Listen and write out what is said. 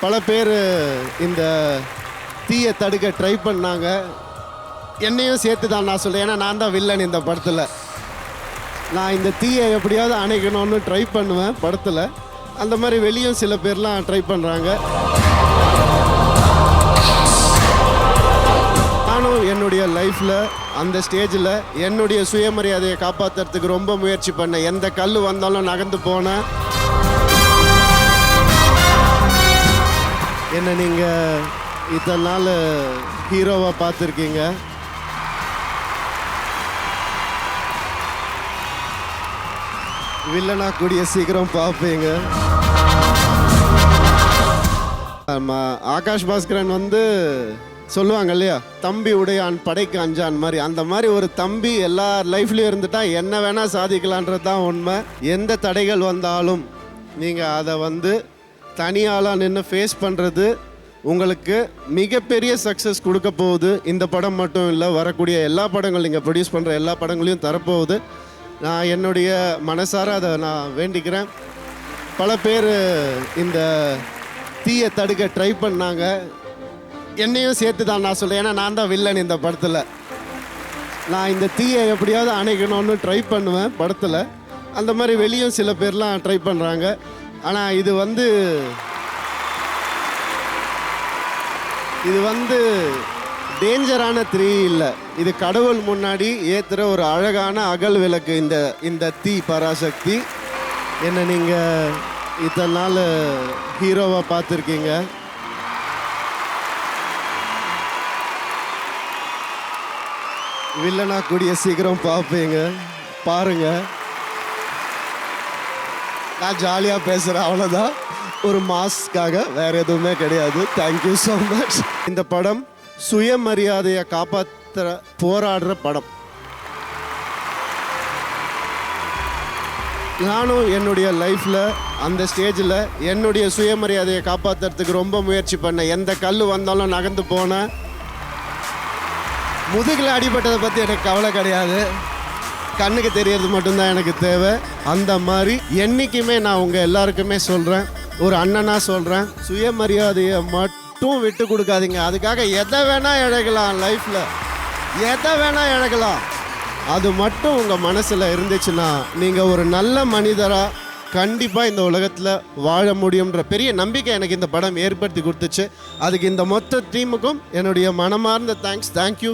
பல பேர் இந்த தீயை தடுக்க ட்ரை பண்ணாங்க. என்னையும் சேர்த்து தான் நான் சொல்கிறேன். ஏன்னா நான் தான் வில்லன் இந்த படத்தில். நான் இந்த தீயை எப்படியாவது அணைக்கணும்னு ட்ரை பண்ணுவேன் படத்தில். அந்த மாதிரி வெளியும் சில பேர்லாம் ட்ரை பண்ணுறாங்க. நானும் என்னுடைய லைஃப்பில் அந்த ஸ்டேஜில் என்னுடைய சுயமரியாதையை காப்பாற்றுறதுக்கு ரொம்ப முயற்சி பண்ணேன். எந்த கல் வந்தாலும் நகர்ந்து போனேன். என்னை நீங்கள் இத்தனை நாள் ஹீரோவாக பார்த்துருக்கீங்க. வில்லனா கூடிய சீக்கிரம் பார்ப்பீங்க. ஆகாஷ் பாஸ்கரன் சொல்லுவாங்க இல்லையா, தம்பி உடையான் படைக்கு அஞ்சான் மாதிரி. அந்த மாதிரி ஒரு தம்பி எல்லா லைஃப்லேயும் இருந்துட்டா என்ன வேணால் சாதிக்கலான்றது தான் உண்மை. எந்த தடைகள் வந்தாலும் நீங்கள் அதை தனியாளாக நின்று ஃபேஸ் பண்ணுறது உங்களுக்கு மிகப்பெரிய சக்ஸஸ் கொடுக்க போகுது. இந்த படம் மட்டும் இல்லை, வரக்கூடிய எல்லா படங்கள் நீங்கள் ப்ரொடியூஸ் பண்ணுற எல்லா படங்களையும் தரப்போகுது. நான் என்னுடைய மனசார அதை நான் வேண்டிக்கிறேன். பல பேர் இந்த தீயை தடுக்க ட்ரை பண்ணாங்க. என்னையும் சேர்த்து தான் நான் சொல்கிறேன். ஏன்னா நான் தான் வில்லன் இந்த படத்தில். நான் இந்த தீயை எப்படியாவது அணைக்கணும்னு ட்ரை பண்ணுவேன் படத்தில். அந்த மாதிரி வெளியும் சில பேர்லாம் ட்ரை பண்ணுறாங்க. ஆனால் இது டேஞ்சரான தீ இல்லை. இது கடவுள் முன்னாடி ஏற்றுற ஒரு அழகான அகல் விளக்கு இந்த தீ பராசக்தி. என்னை நீங்கள் இத்தனை நாள் ஹீரோவாக பார்த்துருக்கீங்க. வில்லனா கூடிய சீக்கிரம் பார்ப்பீங்க, பாருங்க. நான் ஜாலியாக பேசுகிறேன், அவ்வளோதான். ஒரு மாஸ்க்காக, வேற எதுவுமே கிடையாது. Thank you so much. இந்த படம் சுயமரியாதையை காப்பாற்ற போராடுற படம். நானும் என்னுடைய லைஃப்பில் அந்த ஸ்டேஜில் என்னுடைய சுயமரியாதையை காப்பாற்றுறதுக்கு ரொம்ப முயற்சி பண்ணேன். எந்த கல் வந்தாலும் நகர்ந்து போனேன். முதுகில் அடிபட்டதை பற்றி எனக்கு கவலை கிடையாது. கண்ணுக்கு தெரியறது மட்டும்தான் எனக்கு தேவை. அந்த மாதிரி என்றைக்குமே நான் உங்கள் எல்லாருக்குமே சொல்கிறேன், ஒரு அண்ணனாக சொல்கிறேன், சுயமரியாதையை மட்டும் விட்டு கொடுக்காதீங்க. அதுக்காக எதை வேணால் இழக்கலாம், லைஃப்பில் எதை வேணால் இழக்கலாம். அது மட்டும் உங்கள் மனசில் இருந்துச்சுன்னா நீங்கள் ஒரு நல்ல மனிதராக கண்டிப்பாக இந்த உலகத்தில் வாழ முடியுன்ற பெரிய நம்பிக்கை எனக்கு இந்த படம் ஏற்படுத்தி கொடுத்துச்சு. அதுக்கு இந்த மொத்த டீமுக்கும் என்னுடைய மனமார்ந்த தேங்க்ஸ். தேங்க்யூ.